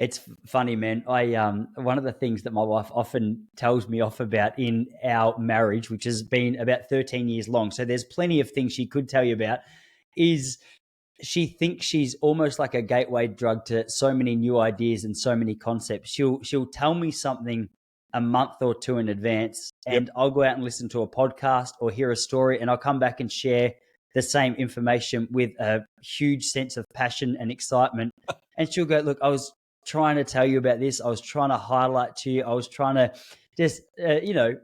It's funny, man. One of the things that my wife often tells me off about in our marriage, which has been about 13 years long, so there's plenty of things she could tell you about, is she thinks she's almost like a gateway drug to so many new ideas and so many concepts. She'll tell me something a month or two in advance, Yep. and I'll go out and listen to a podcast or hear a story, and I'll come back and share the same information with a huge sense of passion and excitement. And she'll go, "Look, I was trying to tell you about this. I was trying to highlight to you. I was trying to just,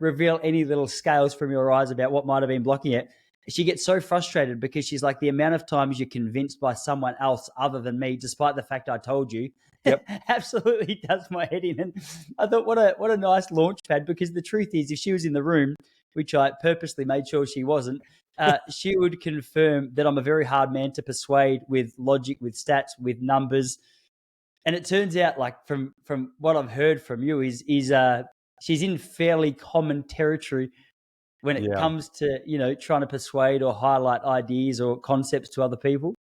reveal any little scales from your eyes about what might have been blocking it." She gets so frustrated because she's like, the amount of times you're convinced by someone else other than me, despite the fact I told you, Yep. absolutely does my head in. And I thought, what a nice launch pad, because the truth is, if she was in the room, which I purposely made sure she wasn't, she would confirm that I'm a very hard man to persuade with logic, with stats, with numbers. And it turns out, like from what I've heard from you, is she's in fairly common territory when it comes to, trying to persuade or highlight ideas or concepts to other people.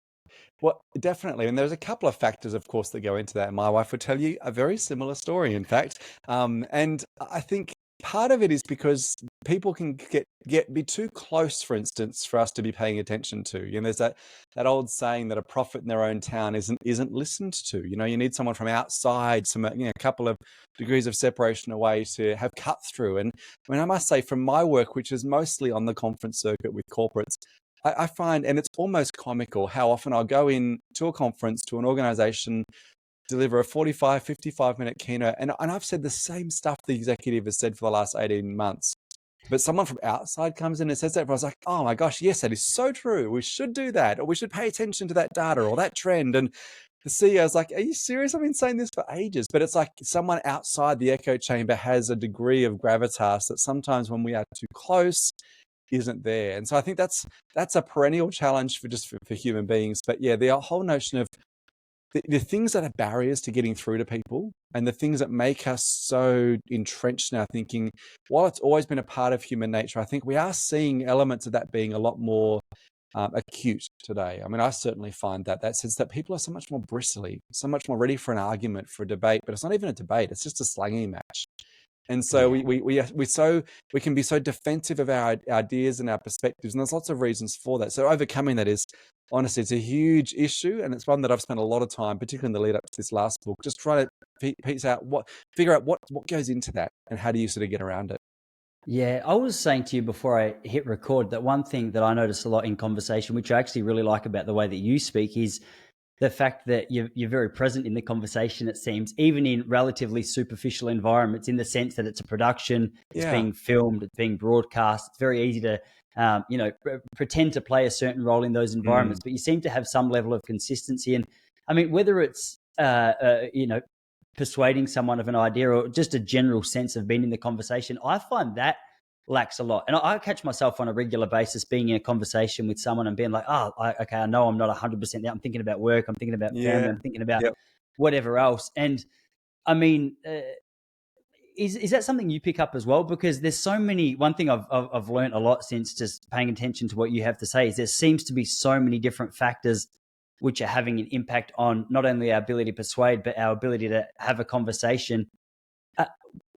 Well, definitely. And there's a couple of factors, of course, that go into that. And my wife would tell you a very similar story, in fact. And I think part of it is because people can be too close, for instance, for us to be paying attention to. There's that old saying that a prophet in their own town isn't listened to. You need someone from outside, a couple of degrees of separation away to have cut through. And I mean, I must say, from my work, which is mostly on the conference circuit with corporates, I find, and it's almost comical, how often I'll go in to a conference, to an organization, deliver a 45, 55-minute keynote, and I've said the same stuff the executive has said for the last 18 months. But someone from outside comes in and says that, and I was like, oh my gosh, yes, that is so true. We should do that, or we should pay attention to that data or that trend. And the CEO is like, are you serious? I've been saying this for ages. But it's like someone outside the echo chamber has a degree of gravitas that sometimes when we are too close, isn't there. And so I think that's a perennial challenge for human beings. But yeah, the whole notion of the things that are barriers to getting through to people, and the things that make us so entrenched in our thinking, while it's always been a part of human nature, I think we are seeing elements of that being a lot more acute today. I mean, I certainly find that sense that people are so much more bristly, so much more ready for an argument, for a debate, but it's not even a debate, it's just a slanging match. And so we can be so defensive of our ideas and our perspectives, and there's lots of reasons for that. So overcoming that is, honestly, it's a huge issue, and it's one that I've spent a lot of time, particularly in the lead up to this last book, just trying to figure out what goes into that, and how do you sort of get around it. Yeah, I was saying to you before I hit record that one thing that I notice a lot in conversation, which I actually really like about the way that you speak, is the fact that you're very present in the conversation, it seems, even in relatively superficial environments, in the sense that it's a production, it's being filmed, it's being broadcast. It's very easy to, pretend to play a certain role in those environments, but you seem to have some level of consistency. And I mean, whether it's, persuading someone of an idea or just a general sense of being in the conversation, I find that lacks a lot. And I catch myself on a regular basis being in a conversation with someone and being like, okay, I know I'm not 100% there. I'm thinking about work. I'm thinking about family. I'm thinking about whatever else. And I mean, is that something you pick up as well? Because there's so many, one thing I've learned a lot since just paying attention to what you have to say is there seems to be so many different factors which are having an impact on not only our ability to persuade, but our ability to have a conversation.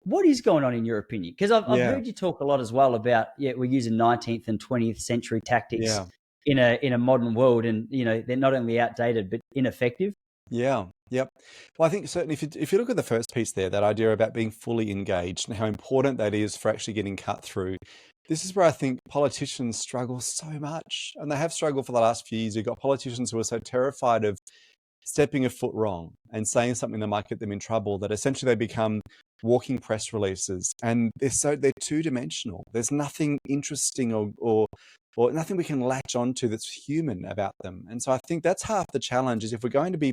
What is going on in your opinion? Because I've heard you talk a lot as well about, we're using 19th and 20th century tactics in a modern world, and they're not only outdated but ineffective. Yeah. Yep. Well, I think certainly if you look at the first piece there, that idea about being fully engaged and how important that is for actually getting cut through, this is where I think politicians struggle so much, and they have struggled for the last few years. You've got politicians who are so terrified of stepping a foot wrong and saying something that might get them in trouble that essentially they become walking press releases, and they're two-dimensional. There's nothing interesting or nothing we can latch onto that's human about them. And so I think that's half the challenge, is if we're going to be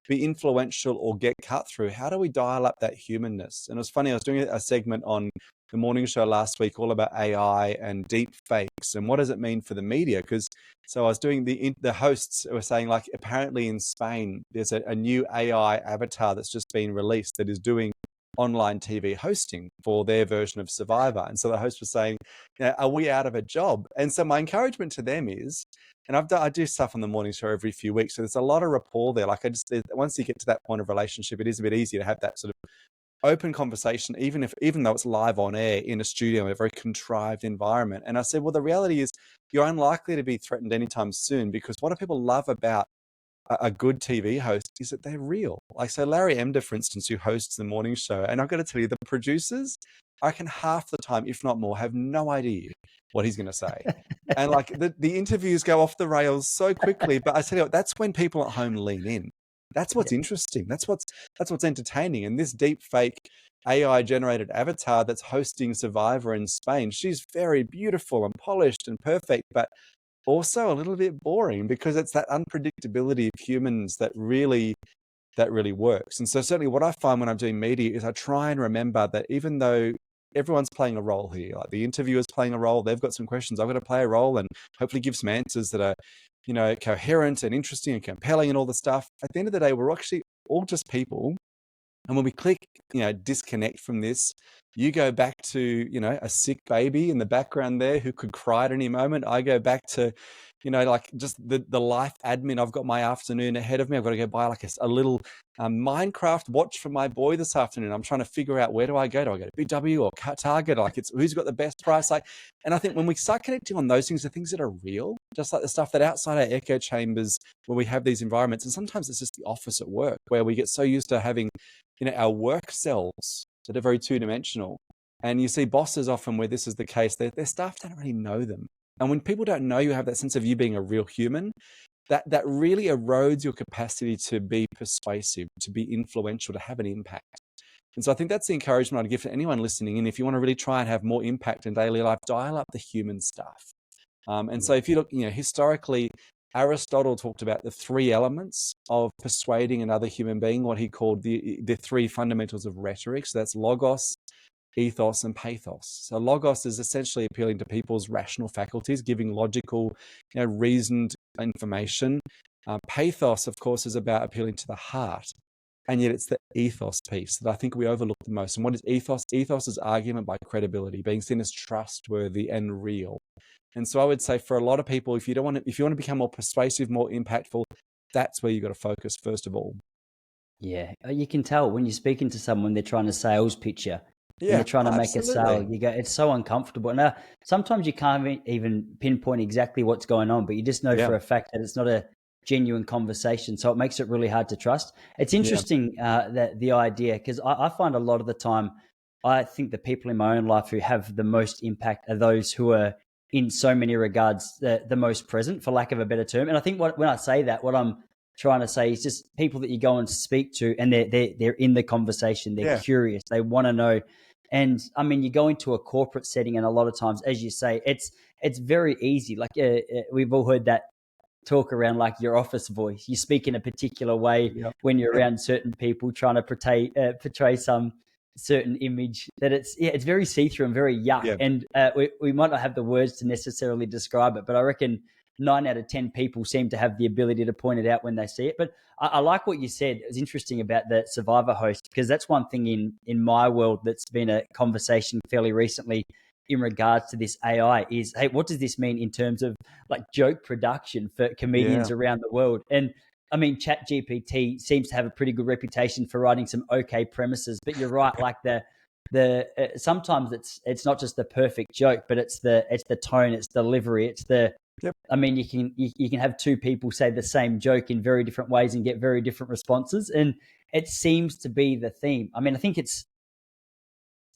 influential or get cut through, how do we dial up that humanness? And it was funny, I was doing a segment on the morning show last week all about AI and deep fakes and what does it mean for the media. So I was doing the hosts were saying, like, apparently in Spain there's a new AI avatar that's just been released that is doing online TV hosting for their version of Survivor. And so the host was saying, are we out of a job? And so my encouragement to them is, and I do stuff on the morning show every few weeks, so there's a lot of rapport there. Like once you get to that point of relationship, it is a bit easier to have that sort of open conversation, even though it's live on air in a studio in a very contrived environment. And I said, well, the reality is you're unlikely to be threatened anytime soon, because what do people love about a good TV host is that they're real. Like, so Larry Emder, for instance, who hosts the morning show, and I've got to tell you, the producers, I reckon half the time, if not more, have no idea what he's going to say. And like the interviews go off the rails so quickly. But I tell you what, that's when people at home lean in. That's what's interesting. That's what's entertaining. And this deep fake AI generated avatar that's hosting Survivor in Spain, she's very beautiful and polished and perfect, but also a little bit boring, because it's that unpredictability of humans that really works. And so certainly what I find when I'm doing media is I try and remember that even though everyone's playing a role here, like the interviewer's playing a role, they've got some questions, I've got to play a role and hopefully give some answers that are, coherent and interesting and compelling and all the stuff. At the end of the day, we're actually all just people. And when we click, disconnect from this, you go back to, a sick baby in the background there who could cry at any moment. I go back to, like just the life admin. I've got my afternoon ahead of me. I've got to go buy like a little Minecraft watch for my boy this afternoon. I'm trying to figure out, where do I go? Do I go to BW or Target? Like, it's who's got the best price? Like, and I think when we start connecting on those things, the things that are real, just like the stuff that outside our echo chambers, when we have these environments, and sometimes it's just the office at work where we get so used to having, our work selves that are very two-dimensional. And you see bosses often where this is the case, their staff don't really know them. And when people don't know you, have that sense of you being a real human, that really erodes your capacity to be persuasive, to be influential, to have an impact. And so I think that's the encouragement I'd give to anyone listening in. If you want to really try and have more impact in daily life, dial up the human stuff. So if you look, historically, Aristotle talked about the three elements of persuading another human being, what he called the three fundamentals of rhetoric. So that's logos, ethos, and pathos. So logos is essentially appealing to people's rational faculties, giving logical, reasoned information. Pathos, of course, is about appealing to the heart. And yet it's the ethos piece that I think we overlook the most. And what is ethos? Ethos is argument by credibility, being seen as trustworthy and real. And so I would say for a lot of people, if you want to become more persuasive, more impactful, that's where you got to focus first of all. Yeah, you can tell when you're speaking to someone, they're trying to sales pitch you. Yeah, and they're trying to make a sale. absolutely. You go, it's so uncomfortable. Now, sometimes you can't even pinpoint exactly what's going on, but you just know Yeah. for a fact that it's not a genuine conversation. So it makes it really hard to trust. It's Yeah. interesting that the idea, because I find a lot of the time, I think the people in my own life who have the most impact are those who are in so many regards the most present, for lack of a better term. And I think when I say that, what I'm trying to say is just people that you go and speak to, and they're in the conversation, they're Yeah. curious, they want to know. And I mean, you go into a corporate setting, and a lot of times, as you say, it's very easy. Like we've all heard that talk around, like your office voice. You speak in a particular way Yep. when you're Yep. around certain people, trying to portray some certain image that it's very see-through and very yuck. Yeah. And we might not have the words to necessarily describe it, but I reckon 9 out of 10 people seem to have the ability to point it out when they see it. But I like what you said. It was interesting about the Survivor host, because that's one thing in my world that's been a conversation fairly recently in regards to this AI is, hey, what does this mean in terms of like joke production for comedians around the world? And I mean, ChatGPT seems to have a pretty good reputation for writing some okay premises, but you're right. Like sometimes it's not just the perfect joke, but it's the tone, it's delivery, it's the. Yep. I mean, you can have two people say the same joke in very different ways and get very different responses, and it seems to be the theme. I mean, I think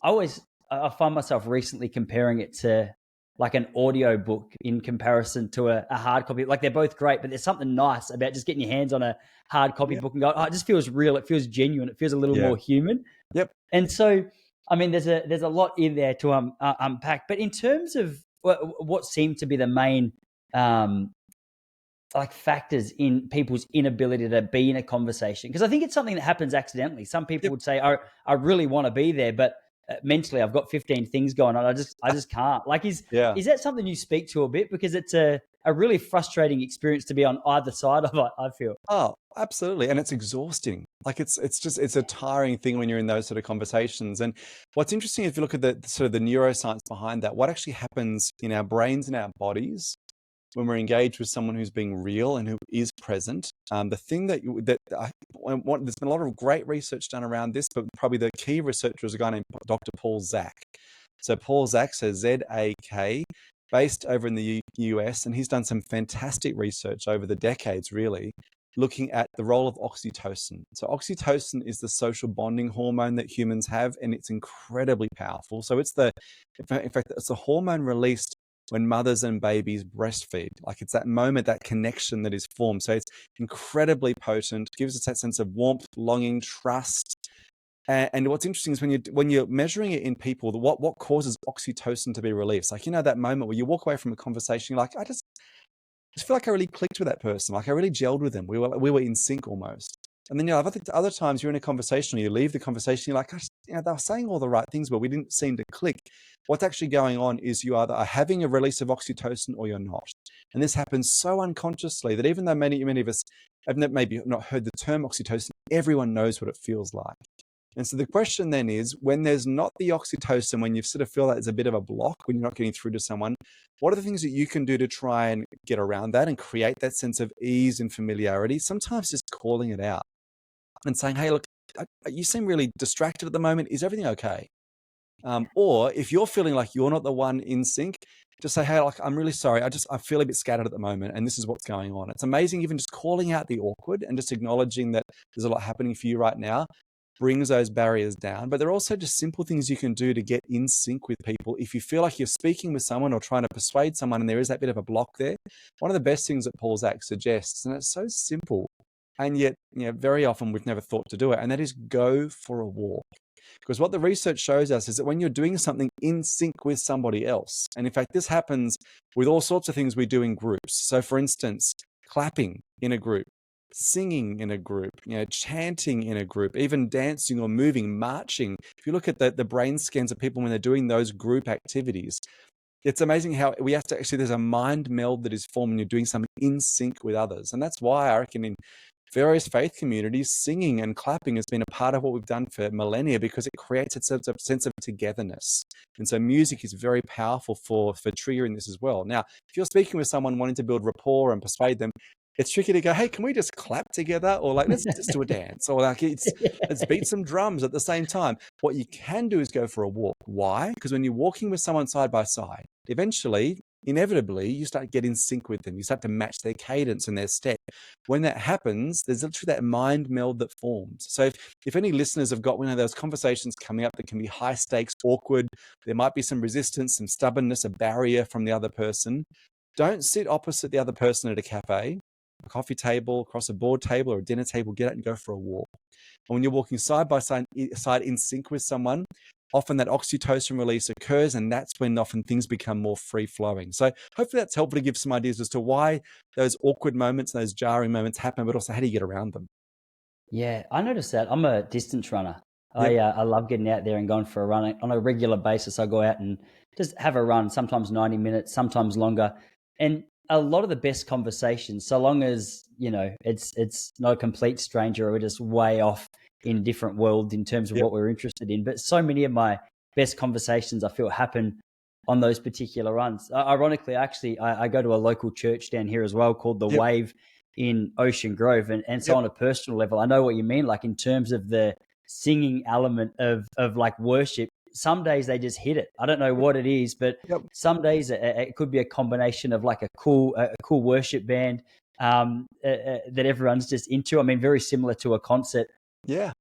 I find myself recently comparing it to like an audio book in comparison to a hard copy. Like they're both great, but there's something nice about just getting your hands on a hard copy book and go, oh, it just feels real. It feels genuine. It feels a little more human. Yep. And so, I mean, there's a lot in there to unpack. But in terms of what seemed to be the main like factors in people's inability to be in a conversation, because I think it's something that happens accidentally. Some people would say, I really want to be there, but mentally I've got 15 things going on. I just can't. Like, is that something you speak to a bit? Because it's a really frustrating experience to be on either side of it, I feel. Oh, absolutely. And it's exhausting. Like it's a tiring thing when you're in those sort of conversations. And what's interesting, if you look at the sort of the neuroscience behind that, what actually happens in our brains and our bodies when we're engaged with someone who's being real and who is present. The thing there's been a lot of great research done around this, but probably the key researcher is a guy named Dr. Paul Zak. So Paul Zak, so Z-A-K, based over in the US, and he's done some fantastic research over the decades, really, looking at the role of oxytocin. So oxytocin is the social bonding hormone that humans have, and it's incredibly powerful. So in fact, it's a hormone released when mothers and babies breastfeed. Like it's that moment, that connection that is formed. So it's incredibly potent, gives us that sense of warmth, longing, trust. And what's interesting is when you're measuring it in people, what causes oxytocin to be released? Like, that moment where you walk away from a conversation, you're like, I just feel like I really clicked with that person. Like I really gelled with them. We were in sync almost. And then, other times you're in a conversation or you leave the conversation, you're like, they were saying all the right things, but we didn't seem to click. What's actually going on is you either are having a release of oxytocin or you're not. And this happens so unconsciously that even though many of us have maybe not heard the term oxytocin, everyone knows what it feels like. And so the question then is, when there's not the oxytocin, when you sort of feel that there's a bit of a block, when you're not getting through to someone, what are the things that you can do to try and get around that and create that sense of ease and familiarity? Sometimes just calling it out and saying, hey, look, you seem really distracted at the moment. Is everything okay? Or if you're feeling like you're not the one in sync, just say, hey, like, I'm really sorry. I feel a bit scattered at the moment, and this is what's going on. It's amazing, even just calling out the awkward and just acknowledging that there's a lot happening for you right now brings those barriers down. But there are also just simple things you can do to get in sync with people. If you feel like you're speaking with someone or trying to persuade someone and there is that bit of a block there, one of the best things that Paul Zak suggests, and it's so simple, and yet very often we've never thought to do it, and that is go for a walk. Because what the research shows us is that when you're doing something in sync with somebody else, and in fact, this happens with all sorts of things we do in groups. So for instance, clapping in a group, singing in a group, chanting in a group, even dancing or moving, marching. If you look at the brain scans of people when they're doing those group activities, it's amazing how we have to actually, there's a mind meld that is formed when you're doing something in sync with others. And that's why I reckon in various faith communities, singing and clapping has been a part of what we've done for millennia, because it creates a sense of togetherness. And so music is very powerful for triggering this as well. Now, if you're speaking with someone wanting to build rapport and persuade them, it's tricky to go, hey, can we just clap together? Or like, let's just do a dance. Or like, let's beat some drums at the same time. What you can do is go for a walk. Why? Because when you're walking with someone side by side, eventually, inevitably, you start getting in sync with them. You start to match their cadence and their step. When that happens, there's literally that mind meld that forms. So if any listeners have got one of those conversations coming up that can be high stakes, awkward, there might be some resistance, some stubbornness, a barrier from the other person, don't sit opposite the other person at a cafe, a coffee table, across a board table or a dinner table. Get out and go for a walk. And when you're walking side by side in sync with someone, often that oxytocin release occurs, and that's when often things become more free-flowing. So hopefully that's helpful to give some ideas as to why those awkward moments, those jarring moments happen, but also how do you get around them? Yeah, I noticed that. I'm a distance runner. Yep. I love getting out there and going for a run on a regular basis. I go out and just have a run, sometimes 90 minutes, sometimes longer. And a lot of the best conversations, so long as, it's not a complete stranger or we're just way off in different worlds in terms of Yep. what we're interested in. But so many of my best conversations I feel happen on those particular runs. Ironically, actually, I go to a local church down here as well called The Yep. Wave in Ocean Grove. And so Yep. on a personal level, I know what you mean, like in terms of the singing element of like worship. Some days they just hit it. I don't know what it is, but Yep. some days it could be a combination of like a cool worship band that everyone's just into. I mean, very similar to a concert, Yeah.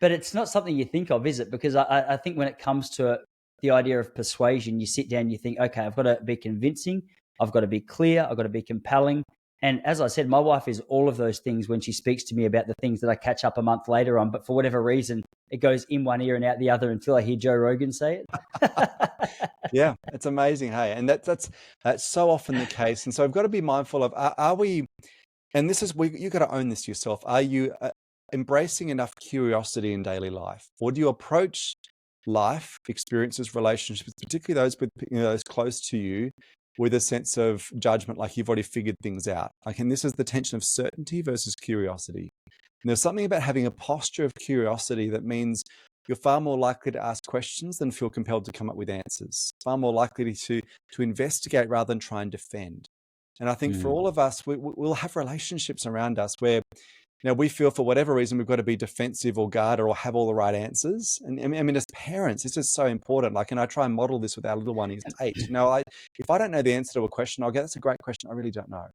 but it's not something you think of, is it? Because I think when it comes to the idea of persuasion, you sit down, you think, okay, I've got to be convincing, I've got to be clear, I've got to be compelling. And as I said, my wife is all of those things when she speaks to me about the things that I catch up a month later on. But for whatever reason, it goes in one ear and out the other until I hear Joe Rogan say it. Yeah, it's amazing. Hey, and that's so often the case. And so I've got to be mindful of, are we, and this is, you got to own this yourself. Are you embracing enough curiosity in daily life? Or do you approach life, experiences, relationships, particularly those with those close to you, with a sense of judgment, like you've already figured things out? Like, and this is the tension of certainty versus curiosity. And there's something about having a posture of curiosity that means you're far more likely to ask questions than feel compelled to come up with answers, far more likely to investigate rather than try and defend. And I think for Mm. all of us, we'll have relationships around us where we feel for whatever reason we've got to be defensive or guard or have all the right answers. And I mean, as parents, this is so important. Like, and I try and model this with our little one. He's 8. If I don't know the answer to a question, I'll go, "That's a great question. I really don't know."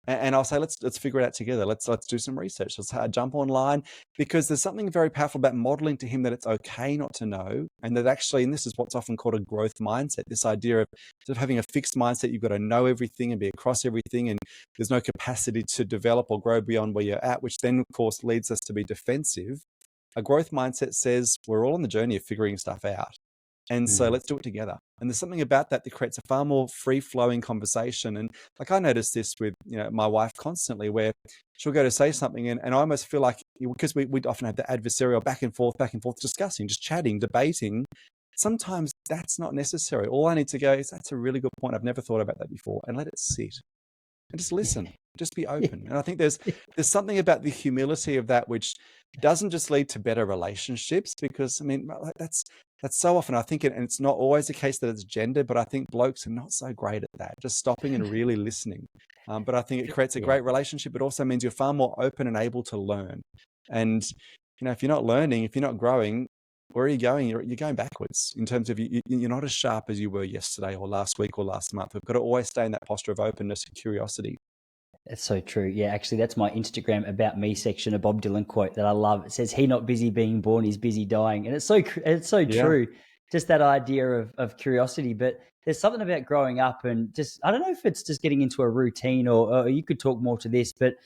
And I'll say, let's figure it out together. Let's do some research. Let's jump online, because there's something very powerful about modeling to him that it's okay not to know, and that actually, and this is what's often called a growth mindset, this idea of sort of having a fixed mindset. You've got to know everything and be across everything, and there's no capacity to develop or grow beyond where you're at, which then, of course, leads us to be defensive. A growth mindset says we're all on the journey of figuring stuff out. And so Mm. let's do it together. And there's something about that that creates a far more free-flowing conversation. And like, I notice this with my wife constantly, where she'll go to say something, and I almost feel like, because we'd often have the adversarial back and forth discussing, just chatting, debating. Sometimes that's not necessary. All I need to go is, "That's a really good point. I've never thought about that before," and let it sit and just listen, just be open. And I think there's something about the humility of that which doesn't just lead to better relationships, because I mean, like, that's so often, I think, and it's not always the case that it's gender, but I think blokes are not so great at that, just stopping and really listening. But I think it creates a Yeah. great relationship. It also means you're far more open and able to learn. And if you're not learning, if you're not growing, where are you going? You're going backwards in terms of you're not as sharp as you were yesterday or last week or last month. We've got to always stay in that posture of openness and curiosity. That's so true. Yeah, actually, that's my Instagram about me section, a Bob Dylan quote that I love. It says, "He not busy being born, he's busy dying," and it's so Yeah. true. Just that idea of curiosity. But there's something about growing up, and just, I don't know if it's just getting into a routine, or you could talk more to this, but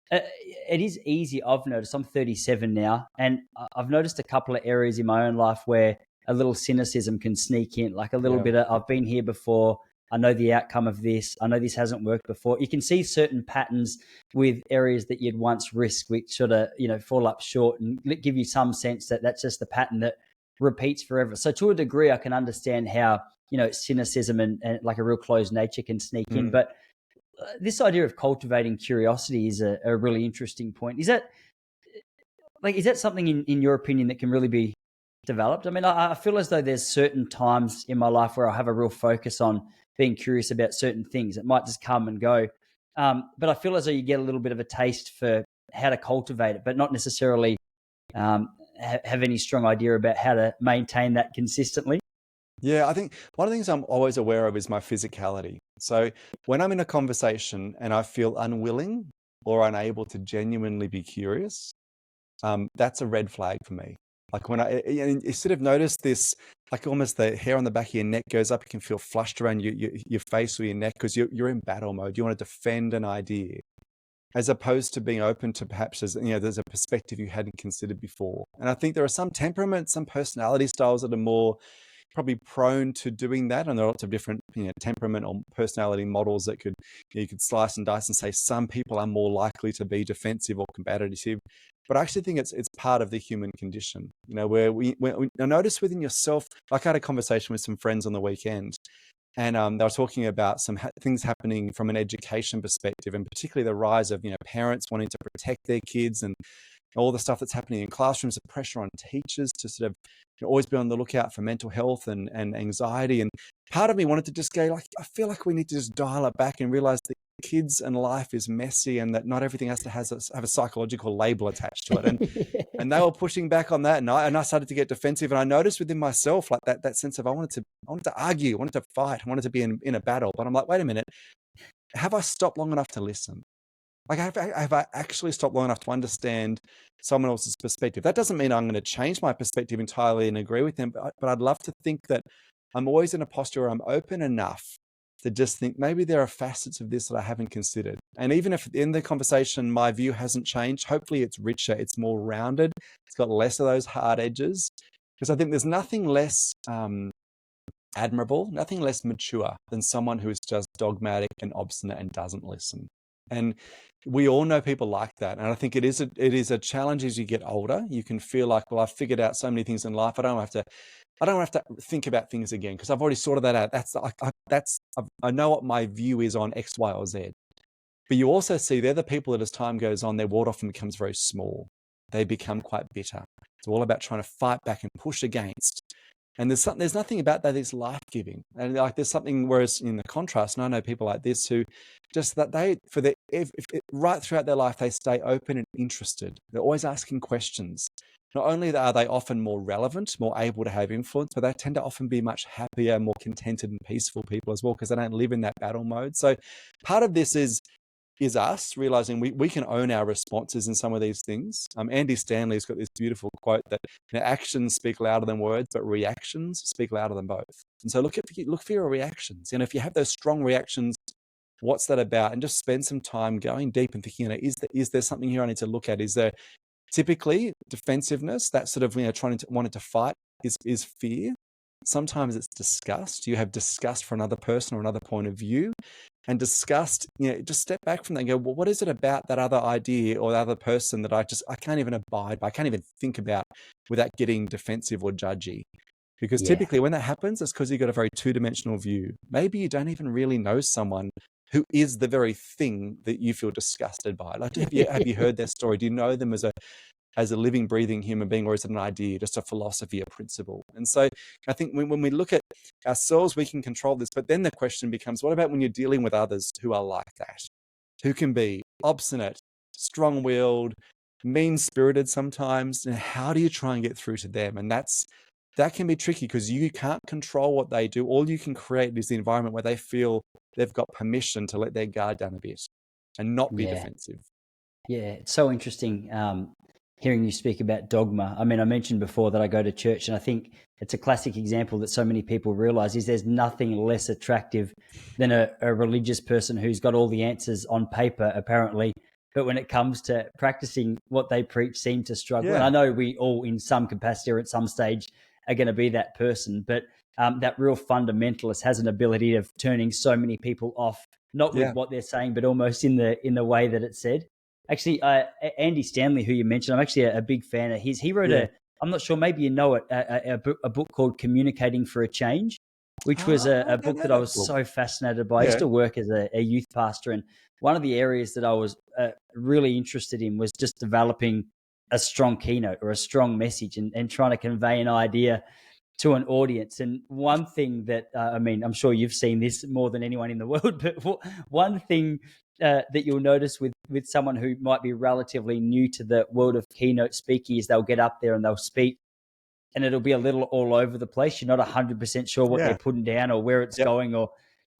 it is easy. I've noticed. I'm 37 now, and I've noticed a couple of areas in my own life where a little cynicism can sneak in, like a little Yeah. bit of, "I've been here before. I know the outcome of this. I know this hasn't worked before." You can see certain patterns with areas that you'd once risked, which sort of, fall up short, and give you some sense that that's just the pattern that repeats forever. So to a degree, I can understand how, cynicism and like a real closed nature can sneak in. Mm. But this idea of cultivating curiosity is a really interesting point. Is that something in your opinion that can really be developed? I mean, I feel as though there's certain times in my life where I have a real focus on being curious about certain things. It might just come and go. But I feel as though you get a little bit of a taste for how to cultivate it, but not necessarily have any strong idea about how to maintain that consistently. Yeah, I think one of the things I'm always aware of is my physicality. So when I'm in a conversation and I feel unwilling or unable to genuinely be curious, that's a red flag for me. Like, when and you sort of notice this, like almost the hair on the back of your neck goes up. You can feel flushed around your face or your neck, because you're in battle mode. You want to defend an idea, as opposed to being open to, perhaps, there's a perspective you hadn't considered before. And I think there are some temperaments, some personality styles that are more probably prone to doing that, and there are lots of different temperament or personality models that you could slice and dice and say some people are more likely to be defensive or combative. But I actually think it's part of the human condition, where I notice within yourself. Like, I had a conversation with some friends on the weekend, and they were talking about some things happening from an education perspective, and particularly the rise of parents wanting to protect their kids, and all the stuff that's happening in classrooms, the pressure on teachers to sort of always be on the lookout for mental health and anxiety. And part of me wanted to just go, like, I feel like we need to just dial it back and realize that kids and life is messy, and that not everything has to have a psychological label attached to it. And they were pushing back on that, and I started to get defensive. And I noticed within myself, like, that sense of I wanted to argue, I wanted to fight, I wanted to be in a battle. But I'm like, wait a minute, have I stopped long enough to listen? Like, have I actually stopped long enough to understand someone else's perspective? That doesn't mean I'm going to change my perspective entirely and agree with them, but I'd love to think that I'm always in a posture where I'm open enough to just think maybe there are facets of this that I haven't considered. And even if in the conversation my view hasn't changed, hopefully it's richer, it's more rounded, it's got less of those hard edges. Because I think there's nothing less admirable, nothing less mature than someone who is just dogmatic and obstinate and doesn't listen. And we all know people like that. And I think it is a challenge as you get older. You can feel like, well, I've figured out so many things in life. I don't have to think about things again, because I've already sorted that out. I know what my view is on X, Y, or Z. But you also see they're the people that as time goes on, their world often becomes very small. They become quite bitter. It's all about trying to fight back and push against. And there's nothing about that that's life-giving. And like there's something, whereas in the contrast, and I know people like this who just that they, for the, if right throughout their life, they stay open and interested. They're always asking questions. Not only are they often more relevant, more able to have influence, but they tend to often be much happier, more contented and peaceful people as well, because they don't live in that battle mode. So part of this is us realizing we can own our responses in some of these things. Andy Stanley's got this beautiful quote that actions speak louder than words, but reactions speak louder than both. And so look for your reactions. And if you have those strong reactions, what's that about? And just spend some time going deep and thinking, is there something here I need to look at? Is there typically defensiveness, that sort of wanting to fight is fear. Sometimes it's disgust. You have disgust for another person or another point of view. And disgust, just step back from that and go, well, what is it about that other idea or the other person that I can't even abide by, I can't even think about without getting defensive or judgy? Because typically when that happens, it's because you've got a very two-dimensional view. Maybe you don't even really know someone who is the very thing that you feel disgusted by. Like, have you heard their story? Do you know them as a living, breathing human being, or is it an idea, just a philosophy, a principle? And so I think when we look at ourselves, we can control this. But then the question becomes, what about when you're dealing with others who are like that, who can be obstinate, strong-willed, mean-spirited sometimes? And how do you try and get through to them? And that can be tricky because you can't control what they do. All you can create is the environment where they feel they've got permission to let their guard down a bit and not be defensive. Yeah, it's so interesting hearing you speak about dogma. I mean, I mentioned before that I go to church, and I think it's a classic example that so many people realize is there's nothing less attractive than a religious person who's got all the answers on paper, apparently. But when it comes to practicing what they preach, seem to struggle. And I know we all, in some capacity or at some stage, are going to be that person. But that real fundamentalist has an ability of turning so many people off, not with what they're saying, but almost in the way that it's said. Actually, Andy Stanley, who you mentioned, I'm actually a big fan of his. He wrote I'm not sure, maybe you know it, a book called Communicating for a Change, which was a book that I was so fascinated by. I used to work as a youth pastor, and one of the areas that I was really interested in was just developing a strong keynote or a strong message and trying to convey an idea to an audience. And one thing that, I mean, I'm sure you've seen this more than anyone in the world, but one thing that you'll notice with someone who might be relatively new to the world of keynote speaking is they'll get up there and they'll speak and it'll be a little all over the place. You're not 100% sure what they're putting down or where it's going.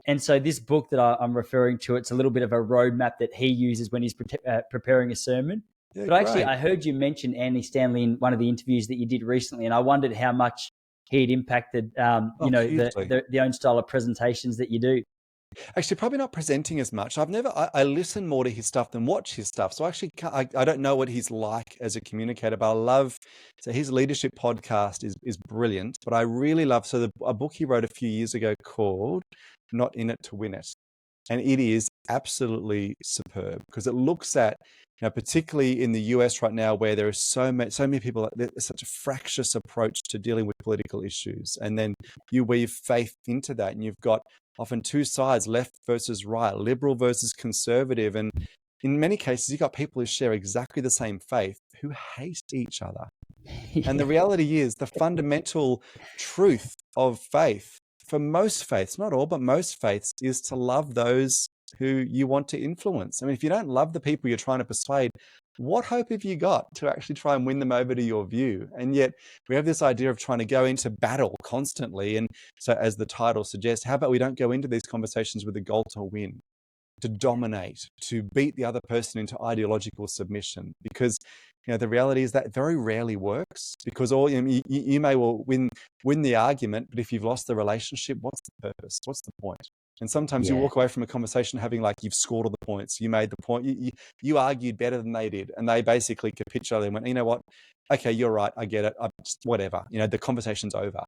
And so this book that I'm referring to, it's a little bit of a roadmap that he uses when he's preparing a sermon. But actually, I heard you mention Andy Stanley in one of the interviews that you did recently, and I wondered how much he had impacted, the own style of presentations that you do. Actually, probably not presenting as much. I listen more to his stuff than watch his stuff. So actually, I don't know what he's like as a communicator, but so his leadership podcast is brilliant. But I really love, a book he wrote a few years ago called Not In It to Win It. And it is absolutely superb because it looks at, particularly in the US right now, where there are so many people, there's such a fractious approach to dealing with political issues. And then you weave faith into that, and you've got often two sides, left versus right, liberal versus conservative. And in many cases, you've got people who share exactly the same faith who hate each other. And the reality is the fundamental truth of faith, for most faiths, not all, but most faiths, is to love those who you want to influence. I mean, if you don't love the people you're trying to persuade, what hope have you got to actually try and win them over to your view? And yet we have this idea of trying to go into battle constantly. And so as the title suggests, how about we don't go into these conversations with a goal to win, to dominate, to beat the other person into ideological submission? Because the reality is that very rarely works, because you may well win the argument, but if you've lost the relationship, what's the purpose? What's the point? And sometimes you walk away from a conversation having like you've scored all the points, you made the point, you argued better than they did, and they basically capitulated and went, you know what? Okay, you're right, I get it. Whatever. The conversation's over.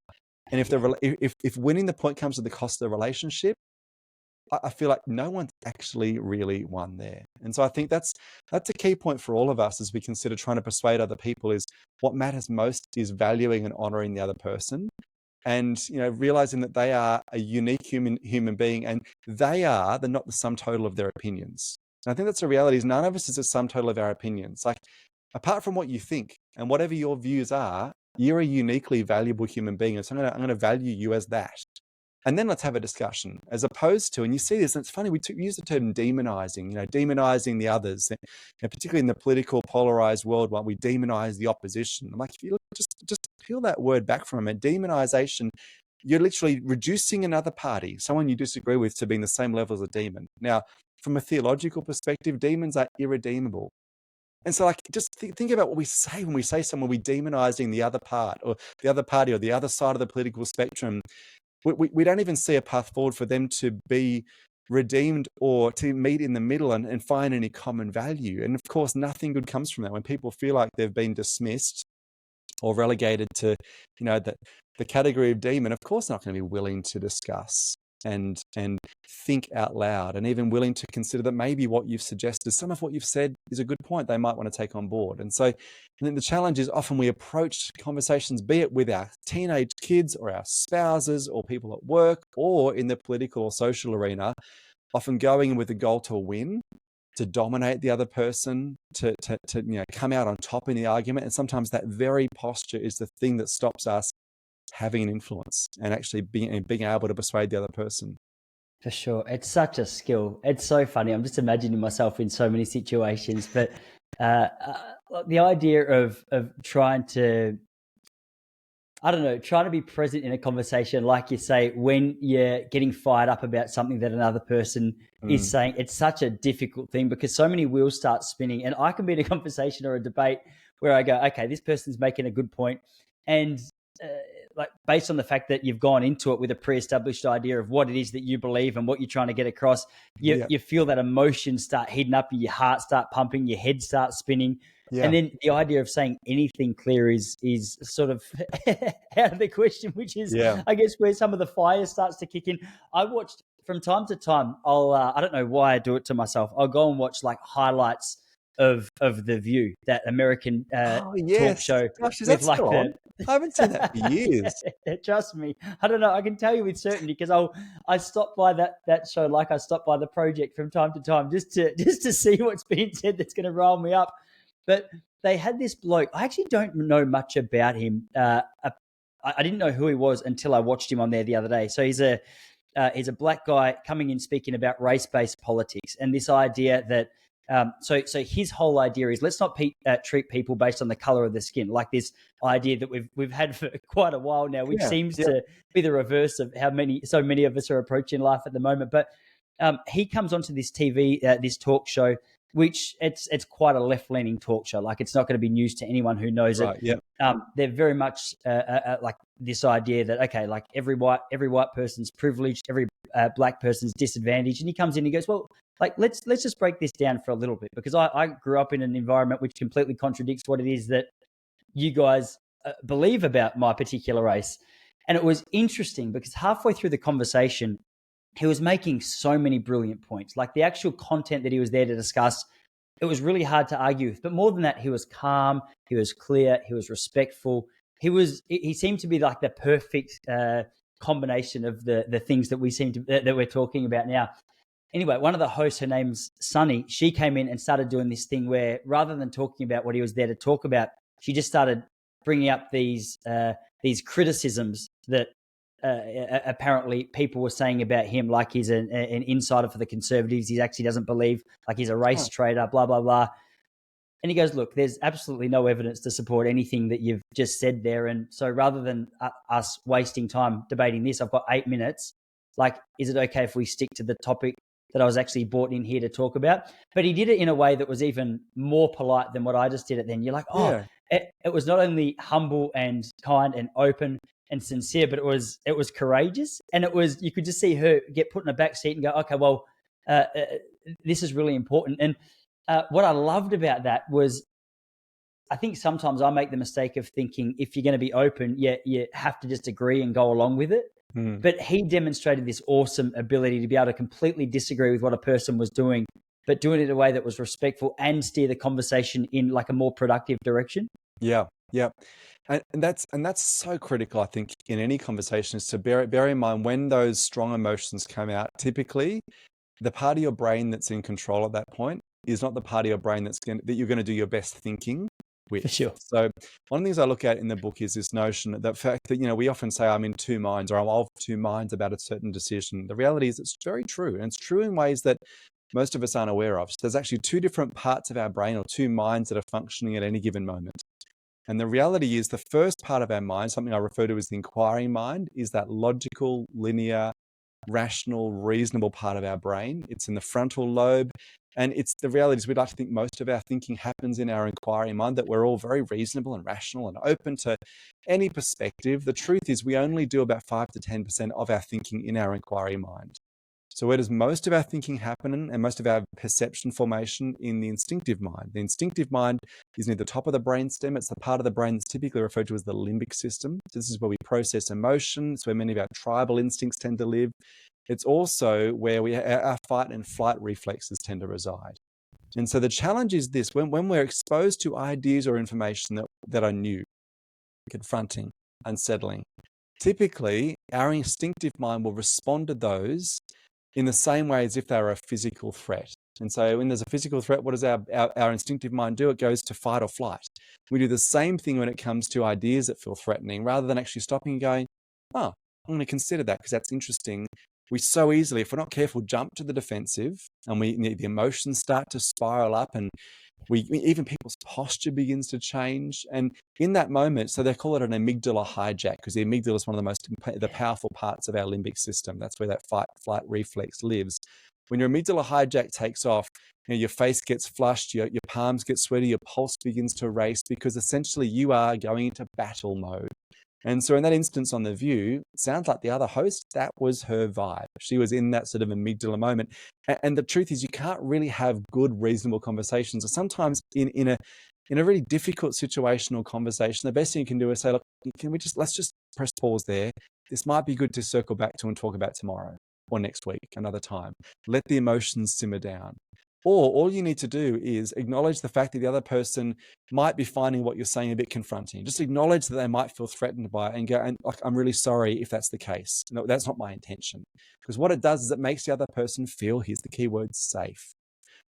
And if winning the point comes at the cost of the relationship, I feel like no one's actually really won there. And so I think that's a key point for all of us as we consider trying to persuade other people, is what matters most is valuing and honoring the other person, and realizing that they are a unique human being, and they are not the sum total of their opinions. And I think that's the reality, is none of us is a sum total of our opinions. Like, apart from what you think and whatever your views are, you're a uniquely valuable human being. And so I'm going to value you as that. And then let's have a discussion, as opposed to, and you see this, and it's funny, we use the term demonizing, demonizing the others, particularly in the political polarized world, where we demonize the opposition. I'm like, if you look, just peel that word back from it, demonization, you're literally reducing another party, someone you disagree with, to being the same level as a demon. Now, from a theological perspective, demons are irredeemable. And so, like, just think about what we say when we say someone, we're demonizing the other part, or the other party, or the other side of the political spectrum. We don't even see a path forward for them to be redeemed or to meet in the middle and find any common value. And of course, nothing good comes from that. When people feel like they've been dismissed or relegated to, the category of demon, of course, not going to be willing to discuss and think out loud, and even willing to consider that maybe what you've suggested, some of what you've said, is a good point they might want to take on board. And so I think the challenge is, often we approach conversations, be it with our teenage kids or our spouses or people at work or in the political or social arena, often going in with the goal to win, to dominate the other person, to come out on top in the argument. And sometimes that very posture is the thing that stops us having an influence and actually being able to persuade the other person. For sure. It's such a skill. It's so funny. I'm just imagining myself in so many situations, but the idea of trying to, I don't know, trying to be present in a conversation, like you say, when you're getting fired up about something that another person is saying, it's such a difficult thing, because so many wheels start spinning. And I can be in a conversation or a debate where I go, okay, this person's making a good point. And like, based on the fact that you've gone into it with a pre-established idea of what it is that you believe and what you're trying to get across, you feel that emotion start heating up, your heart start pumping, your head starts spinning. Yeah. And then the idea of saying anything clear is sort of out of the question, which is, I guess, where some of the fire starts to kick in. I watched, from time to time, I don't know why I do it to myself, I'll go and watch like highlights of The View, that American talk show. Gosh, is that still on? I haven't seen that for years. Trust me. I don't know. I can tell you with certainty, because I stop by that show, like I stop by The Project from time to time, just to see what's being said that's going to rile me up. But they had this bloke. I actually don't know much about him. I didn't know who he was until I watched him on there the other day. So he's a black guy coming in speaking about race-based politics, and this idea that so his whole idea is, let's not treat people based on the color of the skin, like this idea that we've had for quite a while now, which seems to be the reverse of how so many of us are approaching life at the moment. But he comes onto this TV, this talk show, which it's quite a left-leaning talk show. Like, it's not going to be news to anyone who knows it. Yeah. They're very much like this idea that, okay, like every white person's privileged, every black person's disadvantaged. And he comes in and he goes, well, like, let's just break this down for a little bit, because I grew up in an environment which completely contradicts what it is that you guys believe about my particular race. And it was interesting because halfway through the conversation, he was making so many brilliant points. Like, the actual content that he was there to discuss, it was really hard to argue with. But more than that, he was calm, he was clear, he was respectful. He seemed to be like the perfect combination of the things that that we're talking about now. Anyway, one of the hosts, her name's Sunny, she came in and started doing this thing where, rather than talking about what he was there to talk about, she just started bringing up these criticisms that apparently people were saying about him, like he's an insider for the Conservatives. He actually doesn't believe, like he's a race trader, blah, blah, blah. And he goes, look, there's absolutely no evidence to support anything that you've just said there. And so rather than us wasting time debating this, I've got 8 minutes. Like, is it okay if we stick to the topic that I was actually brought in here to talk about? But he did it in a way that was even more polite than what I just did it then. You're like, it was not only humble and kind and open and sincere, but it was courageous. And you could just see her get put in a back seat and go, okay, well, this is really important. And what I loved about that was, I think sometimes I make the mistake of thinking, if you're going to be open, you have to just agree and go along with it. But he demonstrated this awesome ability to be able to completely disagree with what a person was doing, but doing it in a way that was respectful and steer the conversation in like a more productive direction. Yeah. And that's so critical, I think, in any conversation, is to bear in mind when those strong emotions come out. Typically, the part of your brain that's in control at that point is not the part of your brain that you're going to do your best thinking with. For sure. So one of the things I look at in the book is this notion, the fact that, we often say I'm in two minds, or I'm of two minds about a certain decision. The reality is it's very true. And it's true in ways that most of us aren't aware of. So there's actually two different parts of our brain, or two minds, that are functioning at any given moment. And the reality is the first part of our mind, something I refer to as the inquiring mind, is that logical, linear, rational, reasonable part of our brain. It's in the frontal lobe. And the reality is we'd like to think most of our thinking happens in our inquiring mind, that we're all very reasonable and rational and open to any perspective. The truth is we only do about 5 to 10% of our thinking in our inquiry mind. So where does most of our thinking happen, and most of our perception formation? In the instinctive mind. The instinctive mind is near the top of the brainstem. It's the part of the brain that's typically referred to as the limbic system. So this is where we process emotion. It's where many of our tribal instincts tend to live. It's also where our fight and flight reflexes tend to reside. And so the challenge is this: when we're exposed to ideas or information that are new, confronting, unsettling, typically our instinctive mind will respond to those in the same way as if they were a physical threat. And so when there's a physical threat, what does our instinctive mind do? It goes to fight or flight. We do the same thing when it comes to ideas that feel threatening, rather than actually stopping and going, oh, I'm going to consider that because that's interesting. We so easily, if we're not careful, jump to the defensive, and the emotions start to spiral up, and even people's posture begins to change. And in that moment, so they call it an amygdala hijack, because the amygdala is one of the powerful parts of our limbic system. That's where that fight-flight reflex lives. When your amygdala hijack takes off, your face gets flushed, your palms get sweaty, your pulse begins to race, because essentially you are going into battle mode. And so in that instance on The View, it sounds like the other host, that was her vibe. She was in that sort of amygdala moment. And the truth is, you can't really have good, reasonable conversations. And sometimes in a really difficult situational conversation, the best thing you can do is say, look, let's just press pause there. This might be good to circle back to and talk about tomorrow or next week, another time. Let the emotions simmer down. Or all you need to do is acknowledge the fact that the other person might be finding what you're saying a bit confronting. Just acknowledge that they might feel threatened by it, and go, and like, I'm really sorry if that's the case. No, that's not my intention. Because what it does is it makes the other person feel, here's the key word, safe.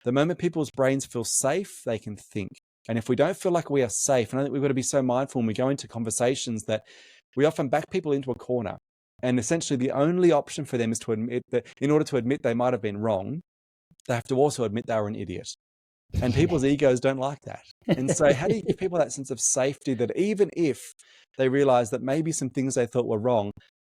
The moment people's brains feel safe, they can think. And if we don't feel like we are safe, and I think we've got to be so mindful when we go into conversations that we often back people into a corner. And essentially the only option for them is to admit that, in order to admit they might have been wrong, they have to also admit they were an idiot. And people's egos don't like that. And so how do you give people that sense of safety, that even if they realize that maybe some things they thought were wrong,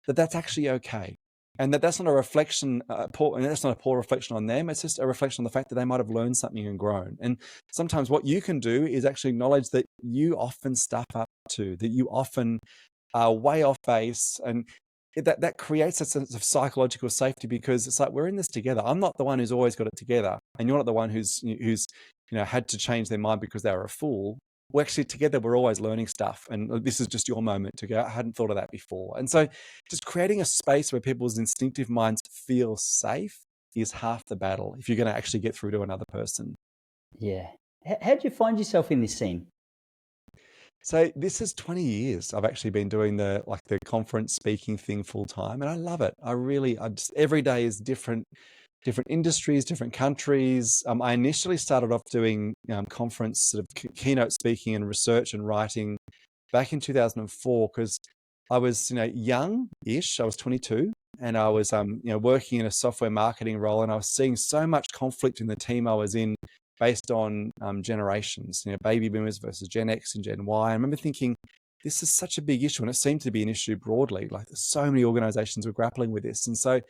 that's actually okay? And that's not a reflection, and that's not a poor reflection on them. It's just a reflection on the fact that they might have learned something and grown. And sometimes what you can do is actually acknowledge that you often stuff up too, that you often are way off base, and that creates a sense of psychological safety, because it's like, we're in this together. I'm not the one who's always got it together, and you're not the one who's had to change their mind because they were a fool. We're actually together, we're always learning stuff, and this is just your moment to go, I hadn't thought of that before. And so just creating a space where people's instinctive minds feel safe is half the battle if you're going to actually get through to another person. Yeah. How do you find yourself in this scene? So this is 20 years. I've actually been doing the conference speaking thing full time, and I love it. Every day is different industries, different countries. I initially started off doing conference sort of keynote speaking and research and writing back in 2004, because I was young-ish. I was 22, and I was working in a software marketing role, and I was seeing so much conflict in the team I was in, based on generations, baby boomers versus Gen X and Gen Y. I remember thinking, this is such a big issue, and it seemed to be an issue broadly. Like, so many organizations were grappling with this. And so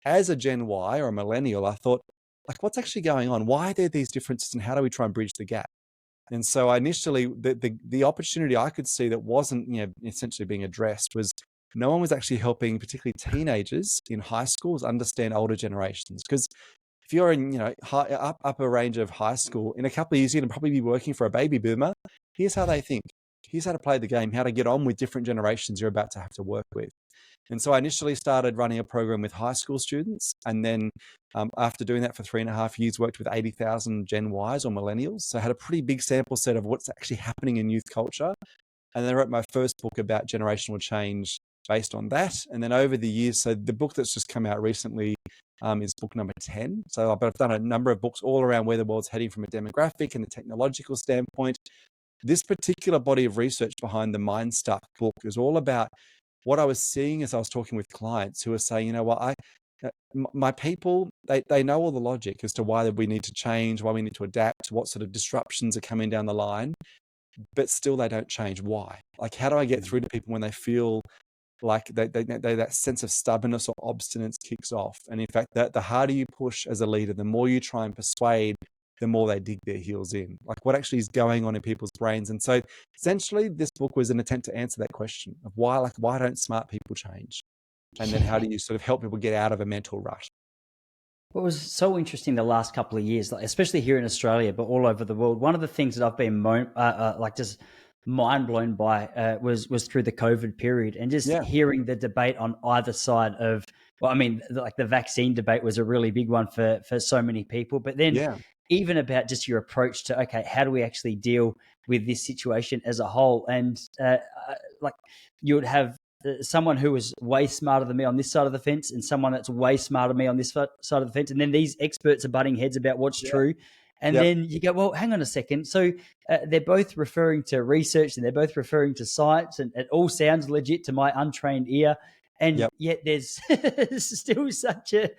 as a Gen Y or a millennial, I thought, like, what's actually going on? Why are there these differences, and how do we try and bridge the gap? And so I initially, the opportunity I could see that wasn't essentially being addressed was, no one was actually helping particularly teenagers in high schools understand older generations. Because if you're in, upper range of high school, in a couple of years, you're going to probably be working for a baby boomer. Here's how they think. Here's how to play the game, how to get on with different generations you're about to have to work with. And so I initially started running a program with high school students. And then after doing that for 3.5 years, worked with 80,000 Gen Ys or millennials. So I had a pretty big sample set of what's actually happening in youth culture. And then I wrote my first book about generational change based on that. And then over the years, so the book that's just come out recently, is book number 10. So I've done a number of books all around where the world's heading from a demographic and a technological standpoint. This particular body of research behind the Mindstuck book is all about what I was seeing as I was talking with clients who are saying, you know what, my people, they know all the logic as to why we need to change, why we need to adapt, what sort of disruptions are coming down the line, but still they don't change. Why? Like, how do I get through to people when they feel like that sense of stubbornness or obstinance kicks off? And in fact, that the harder you push as a leader, the more you try and persuade, the more they dig their heels in. Like, what actually is going on in people's brains? And so essentially this book was an attempt to answer that question of why don't smart people change? And then how do you sort of help people get out of a mental rut? What was so interesting the last couple of years, like especially here in Australia, but all over the world, one of the things that I've been like just mind blown by was through the COVID period, and just hearing the debate on either side of, well, I mean, like the vaccine debate was a really big one for so many people, but then even about just your approach to, okay, how do we actually deal with this situation as a whole? And like you would have someone who was way smarter than me on this side of the fence and someone that's way smarter than me on this side of the fence. And then these experts are butting heads about what's true. And then you go, well, hang on a second. So they're both referring to research and they're both referring to science, and it all sounds legit to my untrained ear. And yet there's still such a